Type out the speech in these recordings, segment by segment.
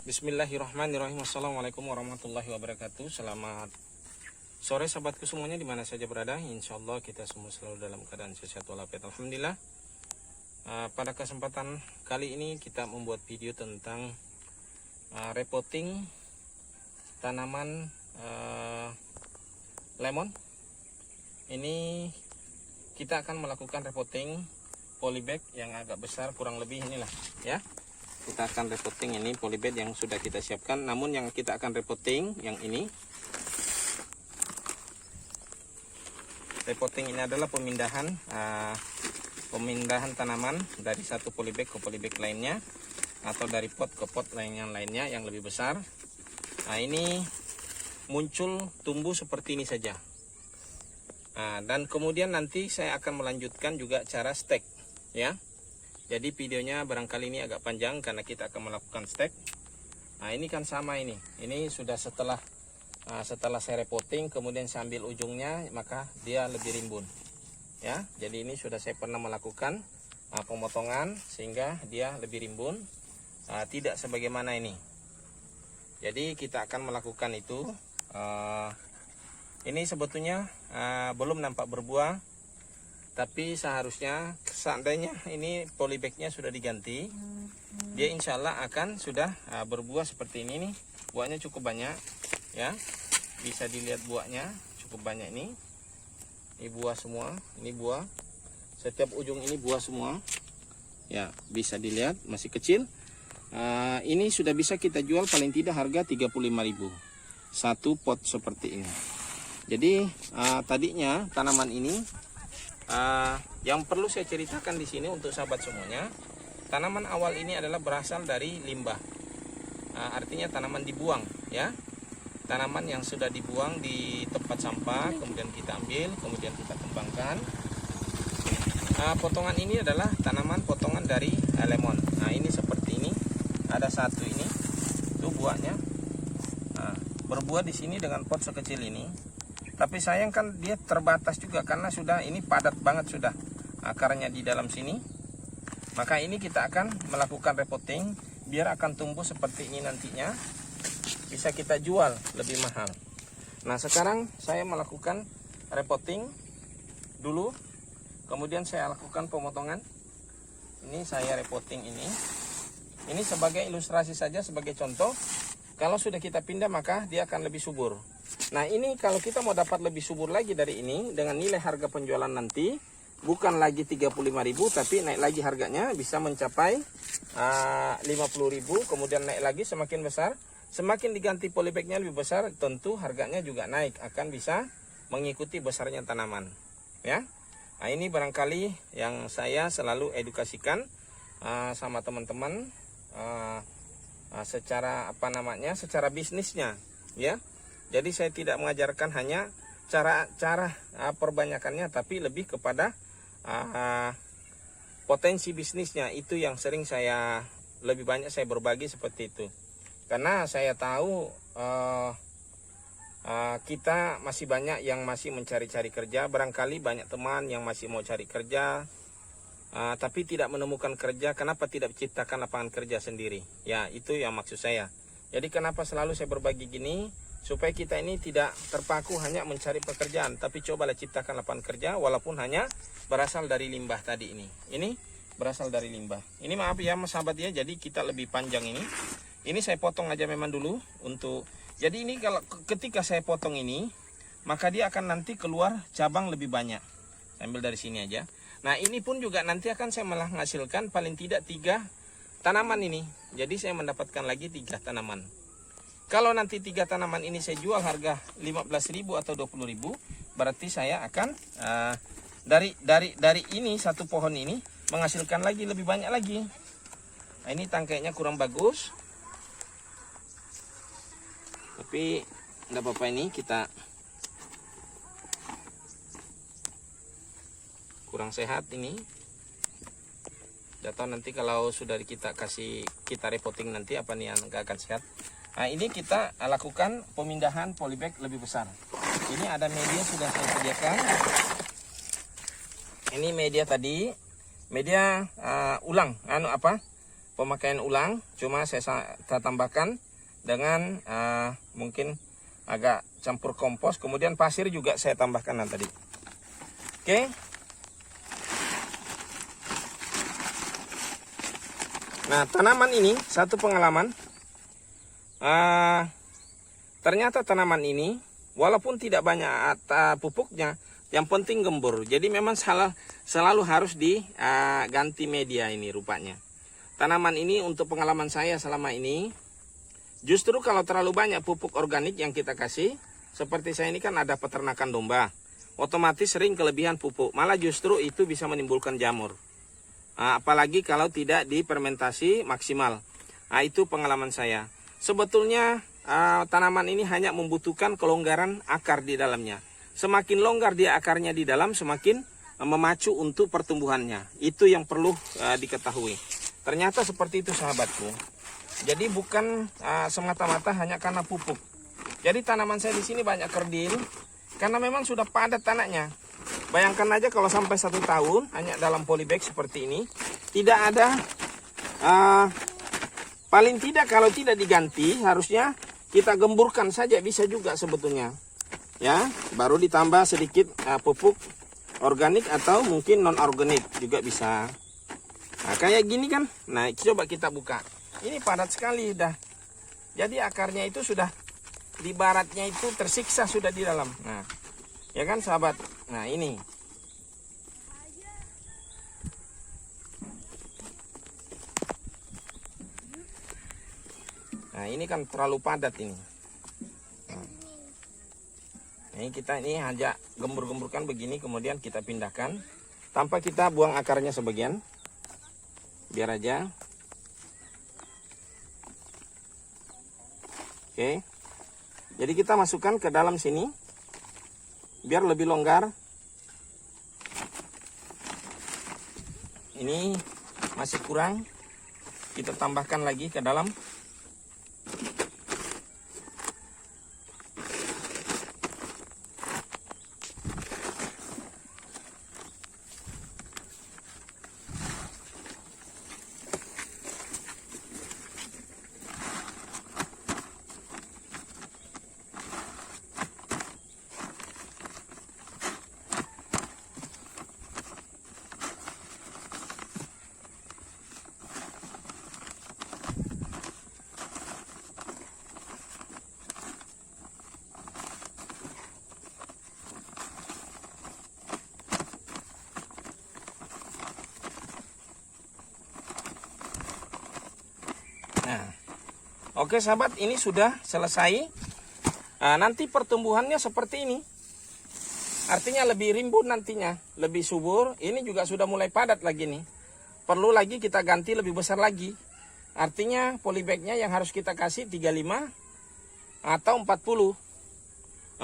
Bismillahirrahmanirrahim. Assalamualaikum warahmatullahi wabarakatuh. Selamat sore sahabatku semuanya dimana saja berada. Insya Allah kita semua selalu dalam keadaan sehat walafiat. Alhamdulillah. Pada kesempatan kali ini kita membuat video tentang repotting tanaman lemon. Ini kita akan melakukan repotting polybag yang agak besar, kurang lebih inilah ya. Kita akan repotting ini polybag yang sudah kita siapkan. Namun yang kita akan repotting yang ini. Repotting ini adalah pemindahan tanaman dari satu polybag ke polybag lainnya, atau dari pot ke pot lainnya yang lebih besar. Nah, ini muncul tumbuh seperti ini saja. Dan kemudian nanti saya akan melanjutkan juga cara stek ya. Jadi videonya barangkali ini agak panjang karena kita akan melakukan stek. Nah, ini kan sama ini. Ini sudah setelah saya repotting, kemudian saya ambil ujungnya, maka dia lebih rimbun. Ya, jadi ini sudah saya pernah melakukan pemotongan sehingga dia lebih rimbun. Tidak sebagaimana ini. Jadi kita akan melakukan itu. Ini sebetulnya belum nampak berbuah. Tapi seharusnya seandainya ini polybagnya sudah diganti, dia insya Allah akan sudah berbuah seperti ini nih. Buahnya cukup banyak ya, bisa dilihat buahnya cukup banyak ini. Ini buah semua, ini buah. Setiap ujung ini buah semua. Ya, bisa dilihat masih kecil. Ini sudah bisa kita jual paling tidak harga 35.000 satu pot seperti ini. Jadi tadinya tanaman ini yang perlu saya ceritakan di sini untuk sahabat semuanya, tanaman awal ini adalah berasal dari limbah. Artinya tanaman dibuang ya. Tanaman yang sudah dibuang di tempat sampah, kemudian kita ambil, kemudian kita kembangkan. Potongan ini adalah tanaman potongan dari lemon. Nah, ini seperti ini. Ada satu ini. Itu buahnya. Berbuah di sini dengan pot sekecil ini. Tapi sayang kan dia terbatas juga karena sudah ini padat banget sudah akarnya di dalam sini. Maka ini kita akan melakukan repotting biar akan tumbuh seperti ini nantinya. Bisa kita jual lebih mahal. Nah, sekarang saya melakukan repotting dulu. Kemudian saya lakukan pemotongan. Ini saya repotting ini. Ini sebagai ilustrasi saja, sebagai contoh. Kalau sudah kita pindah maka dia akan lebih subur. Nah, ini kalau kita mau dapat lebih subur lagi dari ini dengan nilai harga penjualan nanti bukan lagi 35.000 tapi naik lagi harganya bisa mencapai 50.000, kemudian naik lagi semakin besar. Semakin diganti polybagnya lebih besar, tentu harganya juga naik, akan bisa mengikuti besarnya tanaman ya. Nah, ini barangkali yang saya selalu edukasikan sama teman-teman secara secara bisnisnya ya. Jadi saya tidak mengajarkan hanya cara perbanyakannya, tapi lebih kepada potensi bisnisnya. Itu yang sering saya lebih banyak saya berbagi seperti itu. Karena saya tahu kita masih banyak yang masih mencari-cari kerja. Barangkali banyak teman yang masih mau cari kerja, tapi tidak menemukan kerja. Kenapa tidak ciptakan lapangan kerja sendiri? Ya, itu yang maksud saya. Jadi kenapa selalu saya berbagi gini? Supaya kita ini tidak terpaku hanya mencari pekerjaan, tapi cobalah ciptakan lapangan kerja walaupun hanya berasal dari limbah tadi ini. Ini berasal dari limbah. Ini maaf ya sahabat ya, jadi kita lebih panjang ini. Ini saya potong aja memang dulu untuk. Jadi ini kalau ketika saya potong ini, maka dia akan nanti keluar cabang lebih banyak. Saya ambil dari sini aja. Nah, ini pun juga nanti akan saya malah menghasilkan paling tidak 3 tanaman ini. Jadi saya mendapatkan lagi 3 tanaman. Kalau nanti 3 tanaman ini saya jual harga 15.000 atau 20.000, berarti saya akan dari ini satu pohon ini menghasilkan lagi lebih banyak lagi. Nah, ini tangkainya kurang bagus, tapi enggak apa-apa, ini kita kurang sehat ini. Atau nanti kalau sudah kita repotting nanti apa nih yang enggak akan sehat. Nah, ini kita lakukan pemindahan polybag lebih besar. Ini ada media sudah saya sediakan. Ini media tadi, media ulang, pemakaian ulang, cuma saya tambahkan dengan mungkin agak campur kompos, kemudian pasir juga saya tambahkan tadi. Oke. Nah, tanaman ini satu pengalaman. Ternyata tanaman ini walaupun tidak banyak pupuknya, yang penting gembur. Jadi memang selalu harus diganti media ini rupanya. Tanaman ini untuk pengalaman saya selama ini, justru kalau terlalu banyak pupuk organik yang kita kasih, seperti saya ini kan ada peternakan domba, otomatis sering kelebihan pupuk. Malah justru itu bisa menimbulkan jamur. Apalagi kalau tidak difermentasi maksimal. Itu pengalaman saya. Sebetulnya tanaman ini hanya membutuhkan kelonggaran akar di dalamnya. Semakin longgar dia akarnya di dalam, semakin memacu untuk pertumbuhannya. Itu yang perlu diketahui. Ternyata seperti itu sahabatku. Jadi bukan semata-mata hanya karena pupuk. Jadi tanaman saya di sini banyak kerdil karena memang sudah padat tanahnya. Bayangkan aja kalau sampai 1 tahun hanya dalam polybag seperti ini, tidak ada paling tidak kalau tidak diganti harusnya kita gemburkan saja bisa juga sebetulnya. Ya, baru ditambah sedikit pupuk organik atau mungkin non organik juga bisa. Nah, kayak gini kan. Nah, coba kita buka. Ini padat sekali dah. Jadi akarnya itu sudah di baratnya itu tersiksa sudah di dalam. Nah, ya kan sahabat. Nah, ini. Nah, ini kan terlalu padat ini. Nah, ini kita ini hanya gembur-gemburkan begini, kemudian kita pindahkan tanpa kita buang akarnya sebagian. Biar aja. Oke. Jadi kita masukkan ke dalam sini biar lebih longgar. Ini masih kurang. Kita tambahkan lagi ke dalam. Oke sahabat, ini sudah selesai. Nah, nanti pertumbuhannya seperti ini. Artinya lebih rimbun nantinya, lebih subur. Ini juga sudah mulai padat lagi nih. Perlu lagi kita ganti lebih besar lagi. Artinya polybagnya yang harus kita kasih 35 atau 40.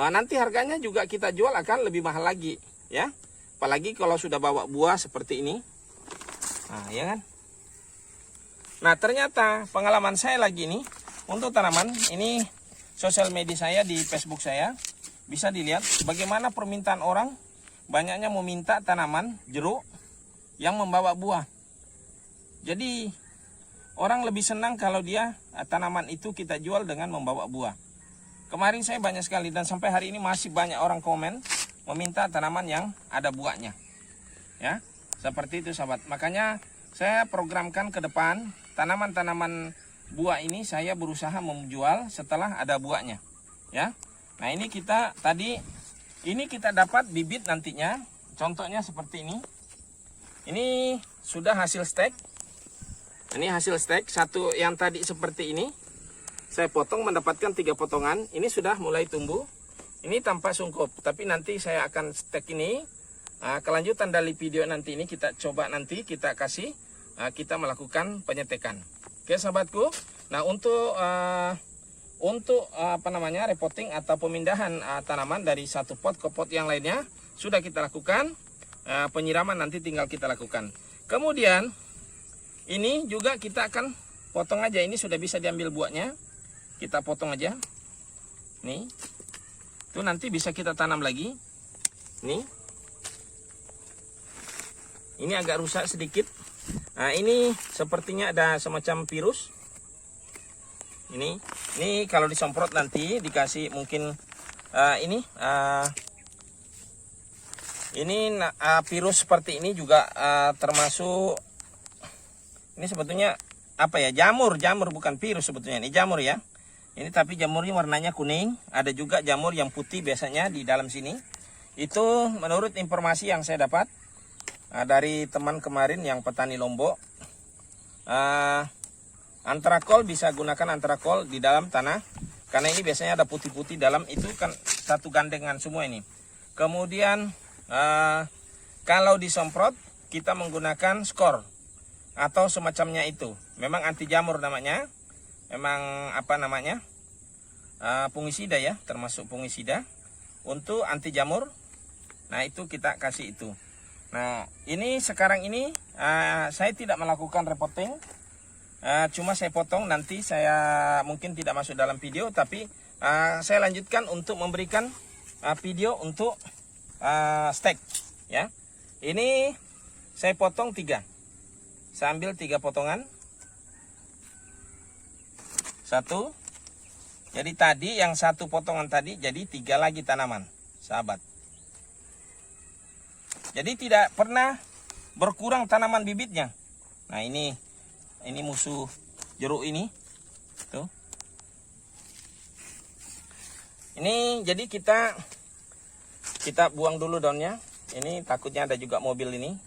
Nah, nanti harganya juga kita jual akan lebih mahal lagi, ya. Apalagi kalau sudah bawa buah seperti ini. Nah, ya kan? Nah, ternyata pengalaman saya lagi nih untuk tanaman ini, sosial media saya di Facebook saya bisa dilihat bagaimana permintaan orang banyaknya meminta tanaman jeruk yang membawa buah. Jadi orang lebih senang kalau dia tanaman itu kita jual dengan membawa buah. Kemarin saya banyak sekali dan sampai hari ini masih banyak orang komen meminta tanaman yang ada buahnya. Ya, seperti itu sahabat. Makanya saya programkan ke depan tanaman-tanaman buah ini saya berusaha menjual setelah ada buahnya, ya. Nah, ini kita tadi ini kita dapat bibit nantinya. Contohnya seperti ini. Ini sudah hasil stek. Ini hasil stek satu yang tadi seperti ini. Saya potong mendapatkan 3 potongan. Ini sudah mulai tumbuh. Ini tanpa sungkup, tapi nanti saya akan stek ini. Kelanjutan dari video nanti ini kita coba nanti kita kasih kita melakukan penyetekan. Oke sahabatku. Nah, untuk repotting atau pemindahan tanaman dari satu pot ke pot yang lainnya sudah kita lakukan. Penyiraman nanti tinggal kita lakukan. Kemudian ini juga kita akan potong aja. Ini sudah bisa diambil buahnya. Kita potong aja. Nih. Itu nanti bisa kita tanam lagi. Nih. Ini agak rusak sedikit. Nah, ini sepertinya ada semacam virus. Ini kalau disemprot nanti dikasih mungkin virus seperti ini juga termasuk, ini sebetulnya apa ya, jamur bukan virus sebetulnya, ini jamur ya. Ini tapi jamurnya warnanya kuning, ada juga jamur yang putih biasanya di dalam sini. Itu menurut informasi yang saya dapat dari teman kemarin yang petani Lombok. Antrakol bisa gunakan antrakol di dalam tanah, karena ini biasanya ada putih-putih dalam, itu kan satu gandengan semua ini. Kemudian kalau disemprot kita menggunakan skor atau semacamnya itu. Memang anti jamur namanya. Memang apa namanya, fungisida ya, termasuk fungisida untuk anti jamur. Nah itu kita kasih itu. Nah ini sekarang ini saya tidak melakukan repotting, cuma saya potong, nanti saya mungkin tidak masuk dalam video, tapi saya lanjutkan untuk memberikan video untuk stek ya. Ini saya potong 3, saya ambil 3 potongan. 1, jadi tadi yang 1 potongan tadi jadi 3 lagi tanaman, sahabat. Jadi tidak pernah berkurang tanaman bibitnya. Nah ini musuh jeruk ini, tuh. Ini jadi kita buang dulu daunnya. Ini takutnya ada juga mobil ini.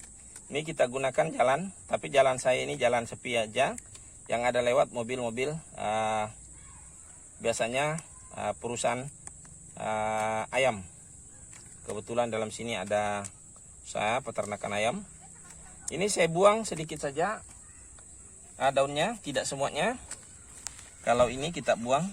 Ini kita gunakan jalan, tapi jalan saya ini jalan sepi aja. Yang ada lewat mobil-mobil, biasanya perusahaan ayam. Kebetulan dalam sini ada usaha peternakan ayam. Ini saya buang sedikit saja daunnya, tidak semuanya. Kalau ini kita buang.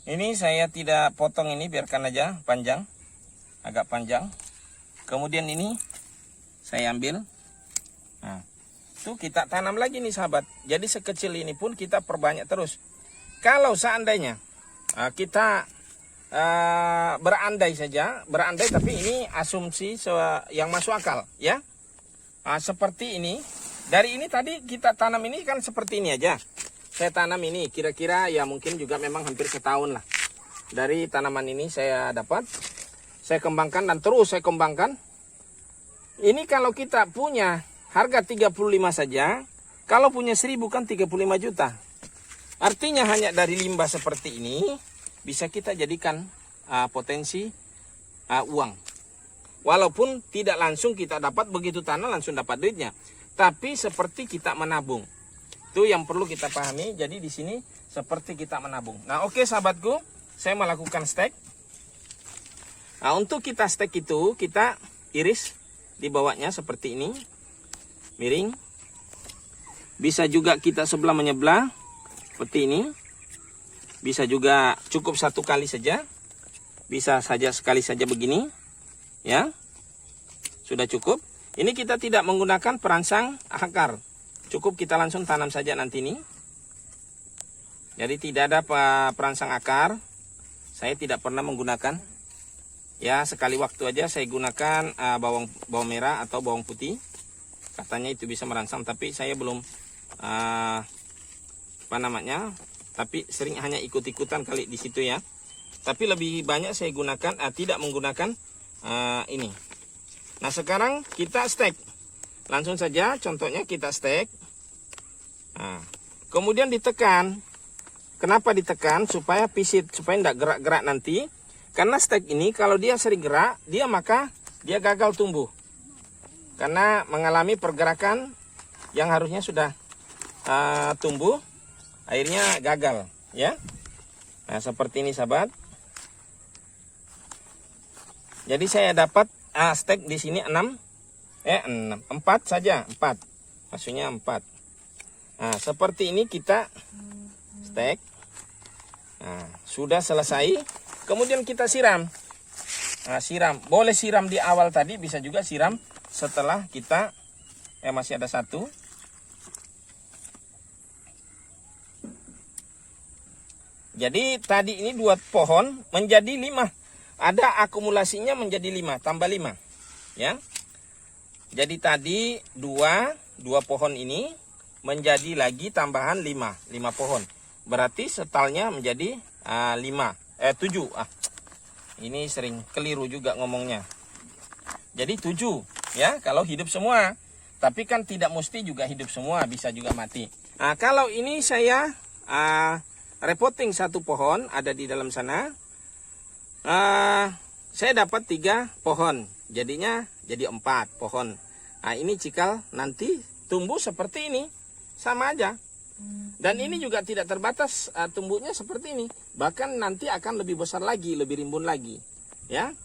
Ini saya tidak potong, ini biarkan aja panjang, agak panjang. Kemudian ini saya ambil. Nah, itu kita tanam lagi nih sahabat. Jadi sekecil ini pun kita perbanyak terus. Kalau seandainya kita berandai tapi ini asumsi yang masuk akal ya. Seperti ini. Dari ini tadi kita tanam ini kan seperti ini aja. Saya tanam ini kira-kira ya mungkin juga memang hampir setahun lah. Dari tanaman ini saya dapat, saya kembangkan dan terus saya kembangkan. Ini kalau kita punya harga 35 saja, kalau punya 1000 kan 35 juta. Artinya hanya dari limbah seperti ini bisa kita jadikan potensi uang. Walaupun tidak langsung kita dapat begitu tanah langsung dapat duitnya, tapi seperti kita menabung. Itu yang perlu kita pahami. Jadi di sini seperti kita menabung. Nah, oke sahabatku, saya melakukan stek. Nah, untuk kita stek itu kita iris di bawahnya seperti ini, miring. Bisa juga kita sebelah menyebelah seperti ini. Bisa juga cukup 1 kali saja. Bisa saja sekali saja begini, ya. Sudah cukup. Ini kita tidak menggunakan perangsang akar. Cukup kita langsung tanam saja nanti ini. Jadi tidak ada perangsang akar. Saya tidak pernah menggunakan. Ya sekali waktu aja saya gunakan bawang merah atau bawang putih. Katanya itu bisa merangsang, tapi saya belum tapi sering hanya ikut-ikutan kali di situ ya. Tapi lebih banyak saya gunakan tidak menggunakan ini. Nah sekarang kita stek. Langsung saja contohnya kita stek. Nah, kemudian ditekan. Kenapa ditekan? Supaya pisit, supaya tidak gerak-gerak nanti. Karena stek ini kalau dia sering gerak, maka dia gagal tumbuh. Karena mengalami pergerakan yang harusnya sudah tumbuh, akhirnya gagal, ya. Nah, seperti ini sahabat. Jadi saya dapat stek di sini 4 saja, 4. Maksudnya 4. Nah, seperti ini kita stek. Nah, sudah selesai. Kemudian kita siram. Nah, siram. Boleh siram di awal tadi, bisa juga siram setelah kita masih ada 1. Jadi tadi ini 2 pohon menjadi 5. Ada akumulasinya menjadi 5, tambah 5. Ya. Jadi tadi 2 pohon ini menjadi lagi tambahan 5 pohon. Berarti totalnya menjadi 7. Ini sering keliru juga ngomongnya. Jadi 7 ya kalau hidup semua. Tapi kan tidak mesti juga hidup semua, bisa juga mati. Nah, kalau ini saya repotting 1 pohon ada di dalam sana. Saya dapat 3 pohon. Jadinya jadi 4 pohon. Nah, ini cikal nanti tumbuh seperti ini. Sama aja. Dan ini juga tidak terbatas tumbuhnya seperti ini. Bahkan nanti akan lebih besar lagi, lebih rimbun lagi. Ya.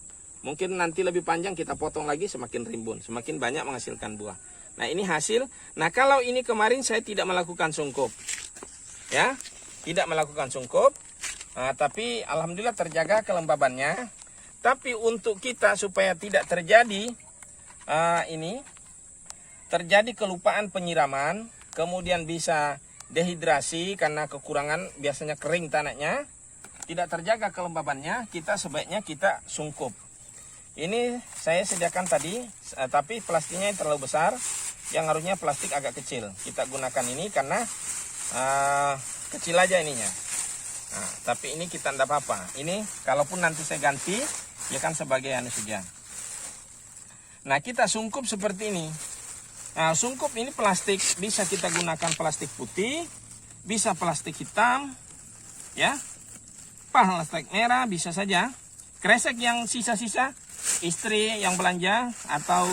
Mungkin nanti lebih panjang kita potong lagi, semakin rimbun, semakin banyak menghasilkan buah. Nah, ini hasil. Nah, kalau ini kemarin saya tidak melakukan sungkup. Ya. Tidak melakukan sungkup. Tapi alhamdulillah terjaga kelembabannya. Tapi untuk kita supaya tidak terjadi terjadi kelupaan penyiraman, kemudian bisa dehidrasi karena kekurangan, biasanya kering tanahnya, tidak terjaga kelembabannya, kita sebaiknya kita sungkup. Ini saya sediakan tadi, tapi plastiknya terlalu besar, yang harusnya plastik agak kecil. Kita gunakan ini karena kecil aja ininya. Nah, tapi ini kita tidak apa-apa. Ini kalaupun nanti saya ganti, ya kan sebagai anu saja. Nah, kita sungkup seperti ini. Nah, sungkup ini plastik, bisa kita gunakan plastik putih, bisa plastik hitam, ya, plastik merah, bisa saja. Kresek yang sisa-sisa, istri yang belanja atau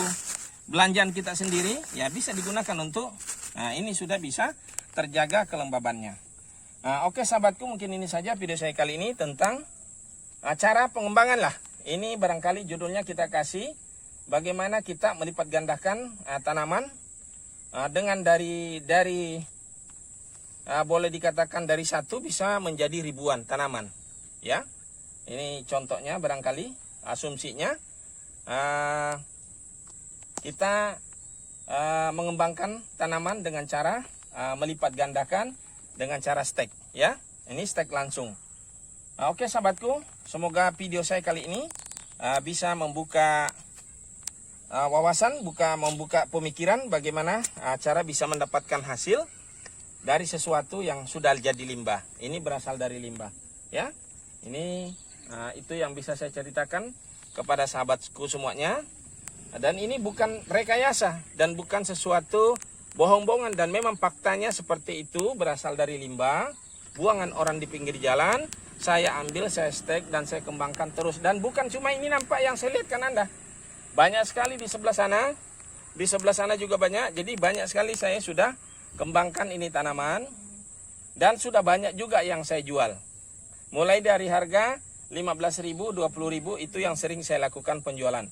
belanjaan kita sendiri, ya bisa digunakan untuk. Nah, ini sudah bisa terjaga kelembabannya. Nah, oke sahabatku, mungkin ini saja video saya kali ini tentang cara pengembangan lah. Ini barangkali judulnya kita kasih bagaimana kita melipat gandakan tanaman dengan dari boleh dikatakan dari 1 bisa menjadi ribuan tanaman. Ya, ini contohnya barangkali asumsinya kita mengembangkan tanaman dengan cara melipat gandakan dengan cara stek. Ya, ini stek langsung. Oke sahabatku, semoga video saya kali ini bisa membuka wawasan, membuka pemikiran bagaimana cara bisa mendapatkan hasil dari sesuatu yang sudah jadi limbah. Ini berasal dari limbah, ya. Ini itu yang bisa saya ceritakan kepada sahabatku semuanya. Dan ini bukan rekayasa dan bukan sesuatu bohong-bohongan, dan memang faktanya seperti itu, berasal dari limbah, buangan orang di pinggir jalan. Saya ambil, saya stek dan saya kembangkan terus. Dan bukan cuma ini nampak yang saya lihat kan Anda. Banyak sekali di sebelah sana. Di sebelah sana juga banyak. Jadi banyak sekali saya sudah kembangkan ini tanaman. Dan sudah banyak juga yang saya jual. Mulai dari harga 15.000, 20.000 itu yang sering saya lakukan penjualan.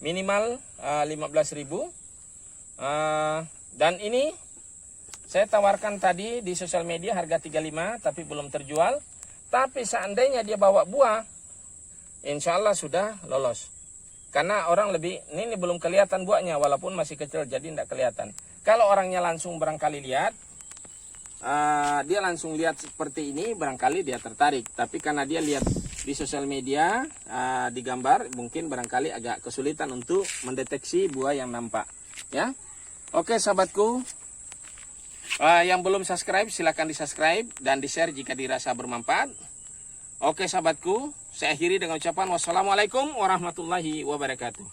Minimal 15.000. Dan ini saya tawarkan tadi di sosial media harga 35, tapi belum terjual. Tapi seandainya dia bawa buah, insya Allah sudah lolos. Karena orang ini belum kelihatan buahnya, walaupun masih kecil jadi tidak kelihatan. Kalau orangnya langsung barangkali lihat, dia langsung lihat seperti ini, barangkali dia tertarik. Tapi karena dia lihat di sosial media, di gambar, mungkin barangkali agak kesulitan untuk mendeteksi buah yang nampak. Ya. Oke sahabatku, yang belum subscribe silahkan di subscribe dan di share jika dirasa bermanfaat. Oke sahabatku, saya akhiri dengan ucapan wassalamualaikum warahmatullahi wabarakatuh.